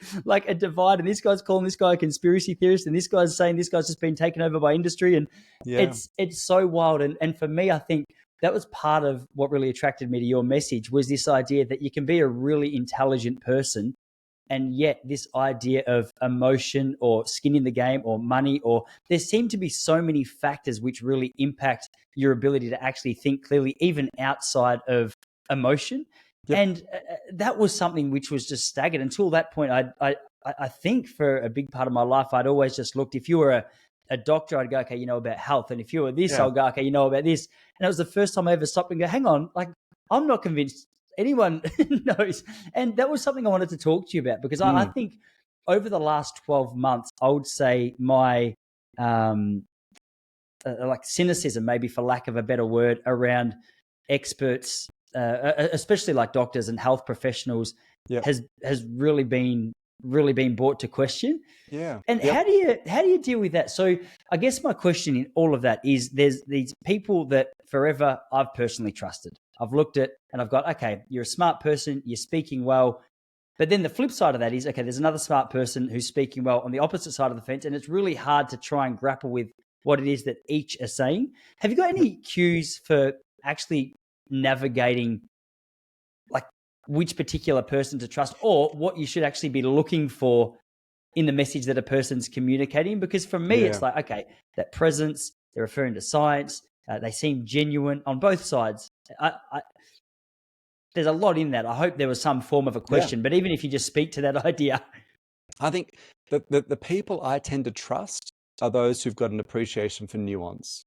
divide. And this guy's calling this guy a conspiracy theorist, and this guy's saying this guy's just been taken over by industry. And it's so wild. And for me, I think that was part of what really attracted me to your message, was this idea that you can be a really intelligent person, and yet this idea of emotion or skin in the game or money, or there seem to be so many factors which really impact your ability to actually think clearly, even outside of emotion. And that was something which was just staggered until that point. I think for a big part of my life, I'd always just looked, if you were a doctor, I'd go, okay, you know about health. And if you were this, I'll go, okay, you know about this. And it was the first time I ever stopped and go, hang on, like, I'm not convinced anyone knows. And that was something I wanted to talk to you about, because I think over the last 12 months, I would say my like cynicism, maybe for lack of a better word, around experts, especially like doctors and health professionals, has really been brought to question. And how do you deal with that? So I guess my question in all of that is, there's these people that forever I've personally trusted. I've looked at and I've got, okay, you're a smart person, you're speaking well. But then the flip side of that is, okay, there's another smart person who's speaking well on the opposite side of the fence, and it's really hard to try and grapple with what it is that each are saying. Have you got any cues for actually navigating like which particular person to trust, or what you should actually be looking for in the message that a person's communicating? Because for me, it's like, okay, that presence, they're referring to science, they seem genuine on both sides. There's a lot in that. I hope there was some form of a question, but even if you just speak to that idea. I think the people I tend to trust are those who've got an appreciation for nuance.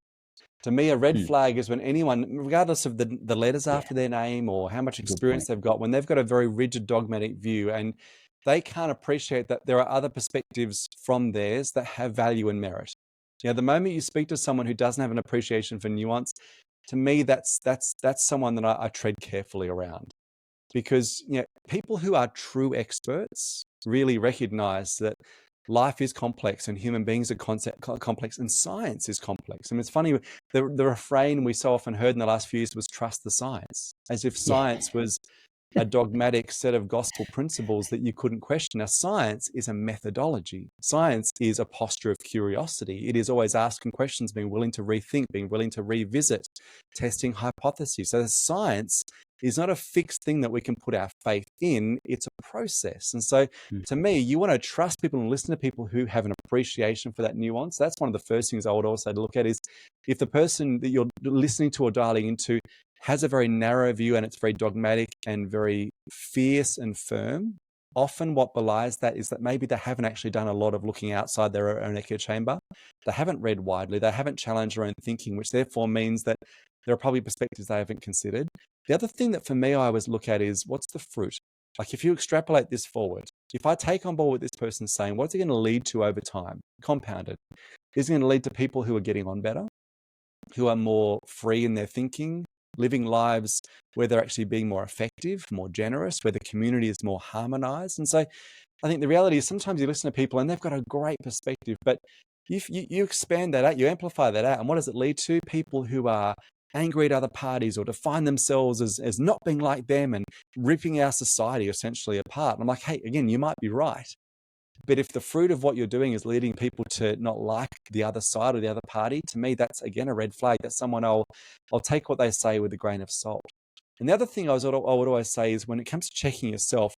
To me, a red flag is when anyone, regardless of the letters after their name or how much experience they've got, when they've got a very rigid dogmatic view and they can't appreciate that there are other perspectives from theirs that have value and merit. You know, the moment you speak to someone who doesn't have an appreciation for nuance, to me, that's someone that I tread carefully around. Because, you know, people who are true experts really recognize that life is complex and human beings are complex and science is complex. I mean, it's funny, the refrain we so often heard in the last few years was trust the science, as if science was a dogmatic set of gospel principles that you couldn't question. Now, science is a methodology. Science is a posture of curiosity. It is always asking questions, being willing to rethink, being willing to revisit, testing hypotheses. So the science is not a fixed thing that we can put our faith in. It's a process. And so to me, you want to trust people and listen to people who have an appreciation for that nuance. That's one of the first things I would also look at, is if the person that you're listening to or dialing into has a very narrow view and it's very dogmatic and very fierce and firm, often what belies that is that maybe they haven't actually done a lot of looking outside their own echo chamber. They haven't read widely. They haven't challenged their own thinking, which therefore means that there are probably perspectives they haven't considered. The other thing that for me I always look at is, what's the fruit? Like, if you extrapolate this forward, if I take on board what this person's saying, what's it going to lead to over time? Compounded. Is it going to lead to people who are getting on better, who are more free in their thinking, living lives where they're actually being more effective, more generous, where the community is more harmonized? And so I think the reality is sometimes you listen to people and they've got a great perspective, but you expand that out, you amplify that out. And what does it lead to? People who are angry at other parties or define themselves as not being like them and ripping our society essentially apart. And I'm like, hey, again, you might be right. But if the fruit of what you're doing is leading people to not like the other side or the other party, to me, that's again a red flag. That's someone I'll take what they say with a grain of salt. And the other thing I would always say is when it comes to checking yourself,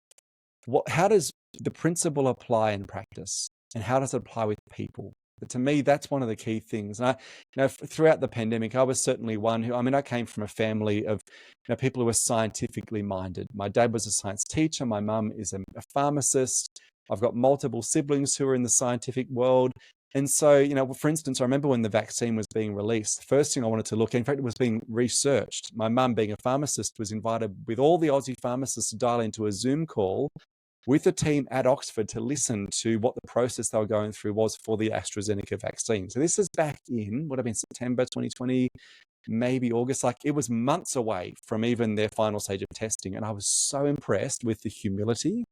how does the principle apply in practice, and how does it apply with people? But to me, that's one of the key things. And throughout the pandemic, I was certainly one who, I came from a family of people who were scientifically minded. My dad was a science teacher. My mum is a pharmacist. I've got multiple siblings who are in the scientific world. And so, for instance, I remember when the vaccine was being released, the first thing I wanted to look at, in fact, it was being researched. My mum, being a pharmacist, was invited with all the Aussie pharmacists to dial into a Zoom call with a team at Oxford to listen to what the process they were going through was for the AstraZeneca vaccine. So this is back in, would have been September 2020, maybe August. Like, it was months away from even their final stage of testing. And I was so impressed with the humility,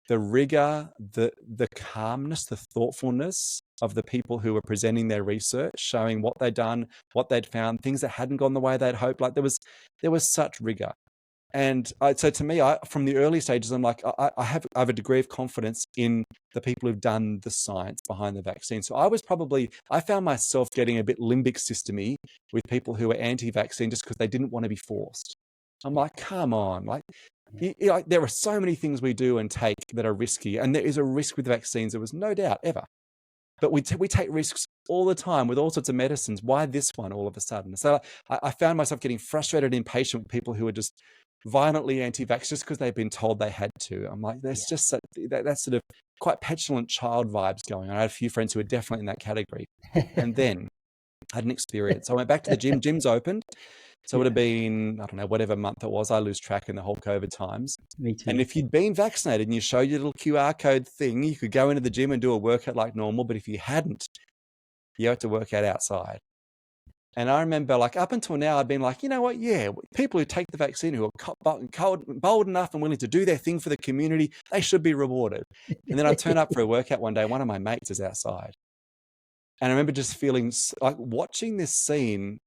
the rigor, the calmness, the thoughtfulness of the people who were presenting their research, showing what they'd done, what they'd found, things that hadn't gone the way they'd hoped. Like, there was such rigor. And so to me, from the early stages, I'm like, I have a degree of confidence in the people who've done the science behind the vaccine. So I found myself getting a bit limbic system-y with people who were anti-vaccine just because they didn't want to be forced. I'm like, come on, there are so many things we do and take that are risky, and there is a risk with vaccines. There was no doubt ever. But we take risks all the time with all sorts of medicines. Why this one all of a sudden? So I found myself getting frustrated and impatient with people who are just violently anti-vax just because they've been told they had to. I'm like, there's just that sort of quite petulant child vibes going on. I had a few friends who were definitely in that category. And then I had an experience. I went back to the gym. Gym's opened. So it would have been, I don't know, whatever month it was. I lose track in the whole COVID times. Me too. And if you'd been vaccinated and you showed your little QR code thing, you could go into the gym and do a workout like normal. But if you hadn't, you had to work out outside. And I remember, up until now, I'd been like, you know what? Yeah, people who take the vaccine, who are bold enough and willing to do their thing for the community, they should be rewarded. And then I turn up for a workout one day. One of my mates is outside. And I remember just feeling like watching this scene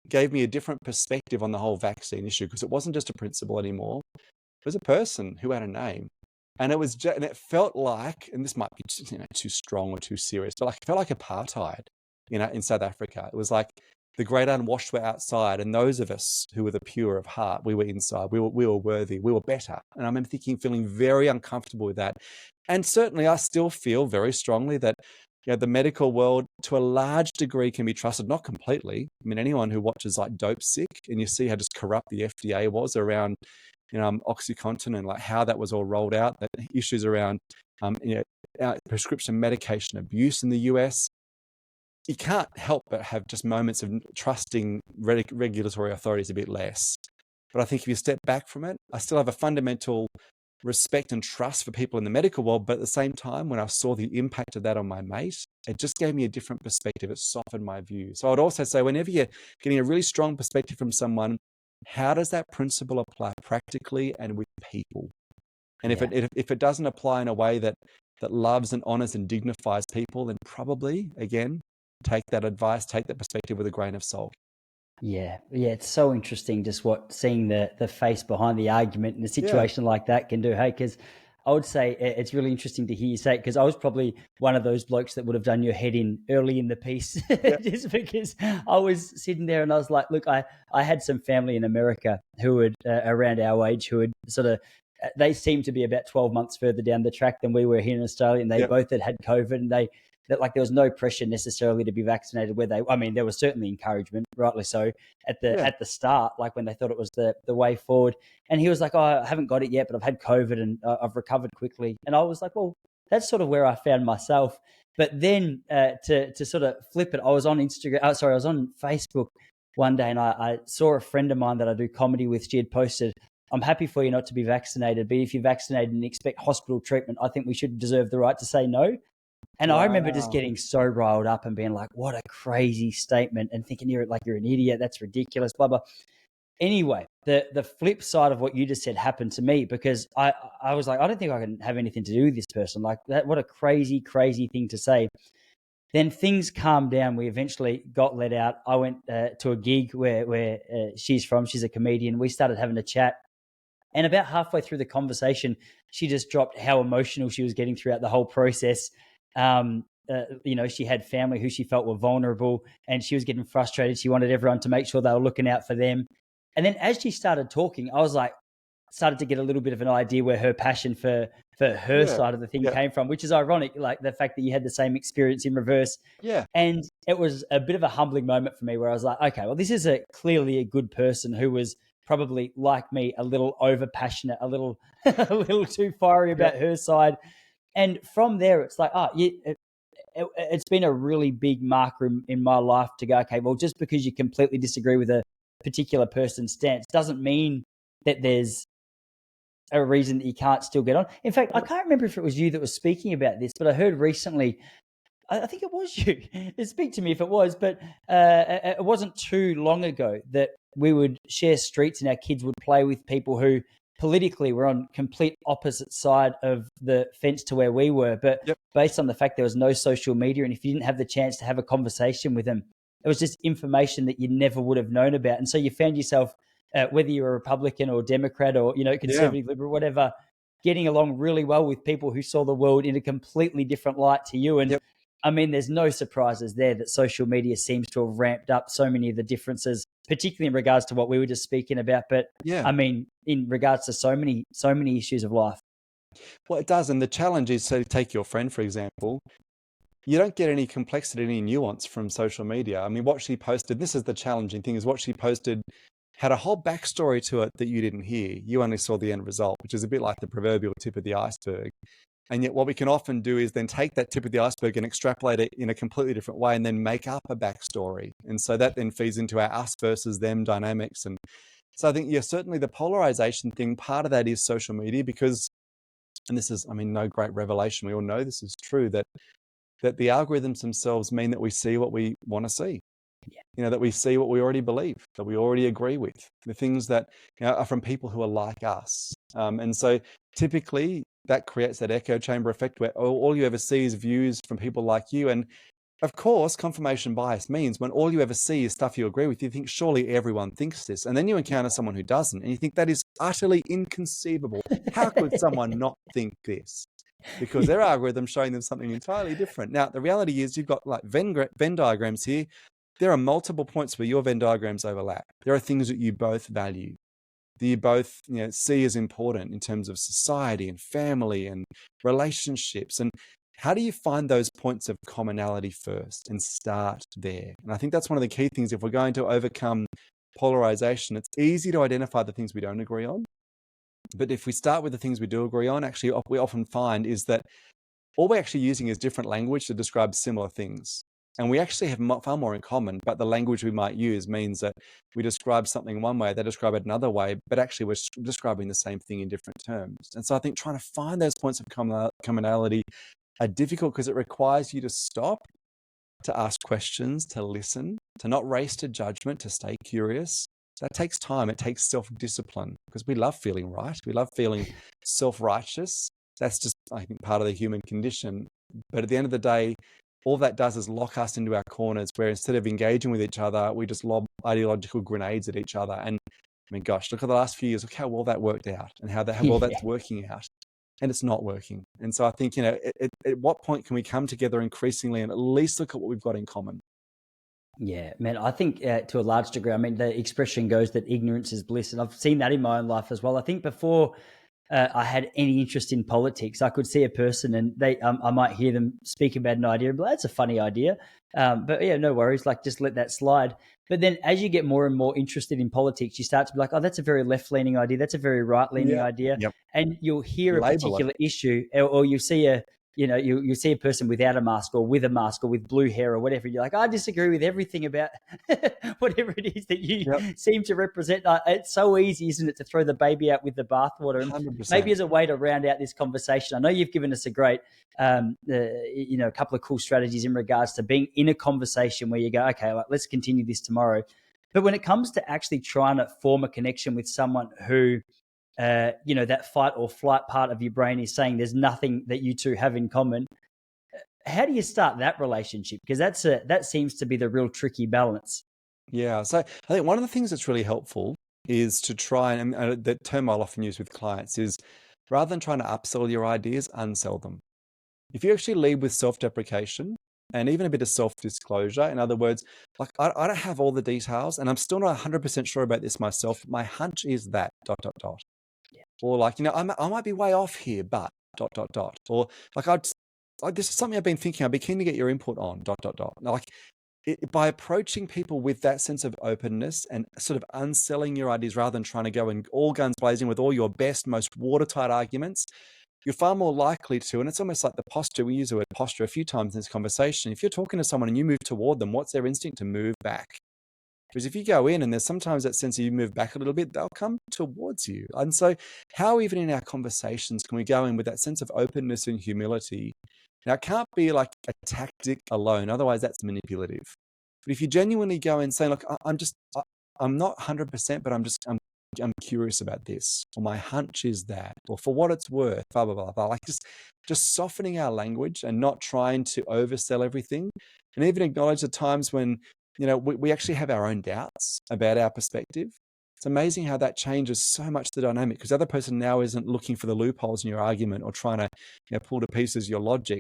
gave me a different perspective on the whole vaccine issue, because it wasn't just a principle anymore. It was a person who had a name. And it felt like, and this might be too strong or too serious, but it felt like apartheid, in South Africa. It was like the great unwashed were outside, and those of us who were the pure of heart, we were inside. We were worthy. We were better. And I remember feeling very uncomfortable with that. And certainly I still feel very strongly that the medical world, to a large degree, can be trusted, not completely. Anyone who watches Dope Sick, and you see how just corrupt the FDA was around OxyContin and how that was all rolled out, that issues around prescription medication abuse in the US, you can't help but have just moments of trusting regulatory authorities a bit less. But I think if you step back from it, I still have a fundamental respect and trust for people in the medical world. But at the same time, when I saw the impact of that on my mate, it just gave me a different perspective. It softened my view. So I would also say, whenever you're getting a really strong perspective from someone, how does that principle apply practically and with people? And if it doesn't apply in a way that loves and honors and dignifies people, then probably, again, take that advice, take that perspective with a grain of salt. Yeah, it's so interesting just seeing the face behind the argument in a situation like that can do. Hey, because I would say it's really interesting to hear you say it, because I was probably one of those blokes that would have done your head in early in the piece, just because I was sitting there and I was like, look, I had some family in America who would around our age who had sort of, they seemed to be about 12 months further down the track than we were here in Australia, and they both had COVID, and that there was no pressure necessarily to be vaccinated. There was certainly encouragement, rightly so, at the start, when they thought it was the way forward. And he was like, oh, I haven't got it yet, but I've had COVID and I've recovered quickly. And I was like, well, that's sort of where I found myself. But then to sort of flip it, I was on Facebook one day, and I saw a friend of mine that I do comedy with. She had posted, I'm happy for you not to be vaccinated, but if you're vaccinated and expect hospital treatment, I think we should deserve the right to say no. And I remember just getting so riled up and being like, what a crazy statement, and thinking you're an idiot. That's ridiculous, blah, blah. Anyway, the flip side of what you just said happened to me, because I was like, I don't think I can have anything to do with this person. Like that, what a crazy, crazy thing to say. Then things calmed down. We eventually got let out. I went to a gig where she's from. She's a comedian. We started having a chat. And about halfway through the conversation, she just dropped how emotional she was getting throughout the whole process. She had family who she felt were vulnerable, and she was getting frustrated. She wanted everyone to make sure they were looking out for them. And then as she started talking, I was like, started to get a little bit of an idea where her passion for her Yeah. side of the thing Yeah. came from, which is ironic, like the fact that you had the same experience in reverse. Yeah. And it was a bit of a humbling moment for me where I was like, okay, well, this is clearly a good person who was probably like me, a little over passionate, a little a little too fiery about her side. And from there, it's like, it's been a really big marker in my life to go, okay, well, just because you completely disagree with a particular person's stance doesn't mean that there's a reason that you can't still get on. In fact, I can't remember if it was you that was speaking about this, but I heard recently, I think it was you. Speak to me if it was, but it wasn't too long ago that we would share streets and our kids would play with people who politically were on complete opposite side of the fence to where we were. But Yep. based on the fact there was no social media, and if you didn't have the chance to have a conversation with them, it was just information that you never would have known about. And so you found yourself, whether you're a Republican or Democrat or, conservative, liberal, whatever, getting along really well with people who saw the world in a completely different light to you. And Yep. I mean, there's no surprises there that social media seems to have ramped up so many of the differences, particularly in regards to what we were just speaking about. But Yeah. I mean, in regards to so many issues of life. Well, it does. And the challenge is, so take your friend, for example, you don't get any complexity, any nuance from social media. I mean, what she posted, this is the challenging thing, is what she posted had a whole backstory to it that you didn't hear. You only saw the end result, which is a bit like the proverbial tip of the iceberg. And yet what we can often do is then take that tip of the iceberg and extrapolate it in a completely different way and then make up a backstory. And so that then feeds into our us versus them dynamics. And so I think, yeah, certainly the polarization thing, part of that is social media, because, and this is, I mean, no great revelation, we all know this is true, that the algorithms themselves mean that we see what we want to see. That we see what we already believe, that we already agree with, the things that are from people who are like us. And so typically that creates that echo chamber effect where all you ever see is views from people like you. And of course, confirmation bias means when all you ever see is stuff you agree with, you think surely everyone thinks this. And then you encounter someone who doesn't, and you think that is utterly inconceivable. How could someone not think this? Because their algorithm's showing them something entirely different. Now, the reality is you've got like Venn diagrams here. There are multiple points where your Venn diagrams overlap. There are things that you both value, that you both see as important in terms of society and family and relationships. And how do you find those points of commonality first and start there? And I think that's one of the key things. If we're going to overcome polarization, it's easy to identify the things we don't agree on. But if we start with the things we do agree on, actually, what we often find is that all we're actually using is different language to describe similar things. And we actually have far more in common, but the language we might use means that we describe something one way, they describe it another way, but actually we're describing the same thing in different terms. And so I think trying to find those points of commonality are difficult because it requires you to stop, to ask questions, to listen, to not race to judgment, to stay curious. That takes time. It takes self-discipline because we love feeling right. We love feeling self-righteous. That's just, I think, part of the human condition. But at the end of the day, all that does is lock us into our corners where instead of engaging with each other, we just lob ideological grenades at each other. And I mean, gosh, look at the last few years, look how well that worked out and how well that's working out. And it's not working. And so I think, at what point can we come together increasingly and at least look at what we've got in common? Yeah, man, I think to a large degree, I mean, the expression goes that ignorance is bliss. And I've seen that in my own life as well. I think before I had any interest in politics, I could see a person and I might hear them speak about an idea and be like, that's a funny idea. But yeah, no worries, like just let that slide. But then as you get more and more interested in politics, you start to be like, oh, that's a very left-leaning idea. That's a very right-leaning idea. Yep. And you'll hear a Label particular issue or you see you see a person without a mask or with a mask or with blue hair or whatever. You're like, I disagree with everything about whatever it is that you seem to represent. It's so easy, isn't it, to throw the baby out with the bathwater? And 100%. maybe as a way to round out this conversation, I know you've given us a great, a couple of cool strategies in regards to being in a conversation where you go, okay, let's continue this tomorrow. But when it comes to actually trying to form a connection with someone who, that fight or flight part of your brain is saying there's nothing that you two have in common, how do you start that relationship? Because that seems to be the real tricky balance. Yeah. So I think one of the things that's really helpful is to try and the term I'll often use with clients is rather than trying to upsell your ideas, unsell them. If you actually lead with self-deprecation and even a bit of self-disclosure, in other words, like I don't have all the details and I'm still not 100% sure about this myself. My hunch is that dot, dot, dot. Yeah. Or like, I might be way off here, but dot, dot, dot. Or like, this is something I've been thinking. I'd be keen to get your input on dot, dot, dot. Like by approaching people with that sense of openness and sort of unselling your ideas rather than trying to go in all guns blazing with all your best, most watertight arguments, you're far more likely to, and it's almost like the posture, we use the word posture a few times in this conversation. If you're talking to someone and you move toward them, what's their instinct? To move back. Because if you go in and there's sometimes that sense of you move back a little bit, they'll come towards you. And so how even in our conversations can we go in with that sense of openness and humility? Now, it can't be like a tactic alone. Otherwise, that's manipulative. But if you genuinely go and say, look, I'm not 100%, but I'm curious about this, or my hunch is that, or for what it's worth, blah, blah, blah, blah. Like just softening our language and not trying to oversell everything. And even acknowledge the times when, we actually have our own doubts about our perspective. It's amazing how that changes so much the dynamic because the other person now isn't looking for the loopholes in your argument or trying to pull to pieces your logic.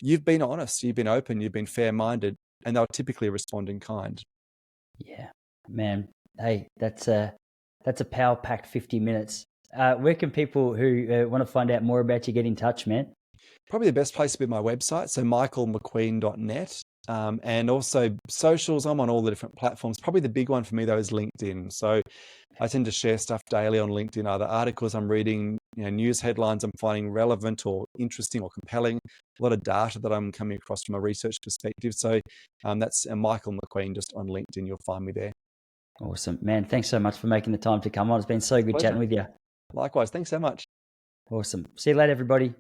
You've been honest, you've been open, you've been fair-minded, and they'll typically respond in kind. Yeah, man. Hey, that's a power-packed 50 minutes. Where can people who want to find out more about you get in touch, man? Probably the best place to be my website, so michaelmcqueen.net. And also socials, I'm on all the different platforms. Probably the big one for me, though, is LinkedIn. So I tend to share stuff daily on LinkedIn, either articles I'm reading, news headlines I'm finding relevant or interesting or compelling, a lot of data that I'm coming across from a research perspective. So that's Michael McQueen, just on LinkedIn. You'll find me there. Awesome, man. Thanks so much for making the time to come on. It's been so good Pleasure. chatting with you. Likewise. Thanks so much. Awesome. See you later, everybody.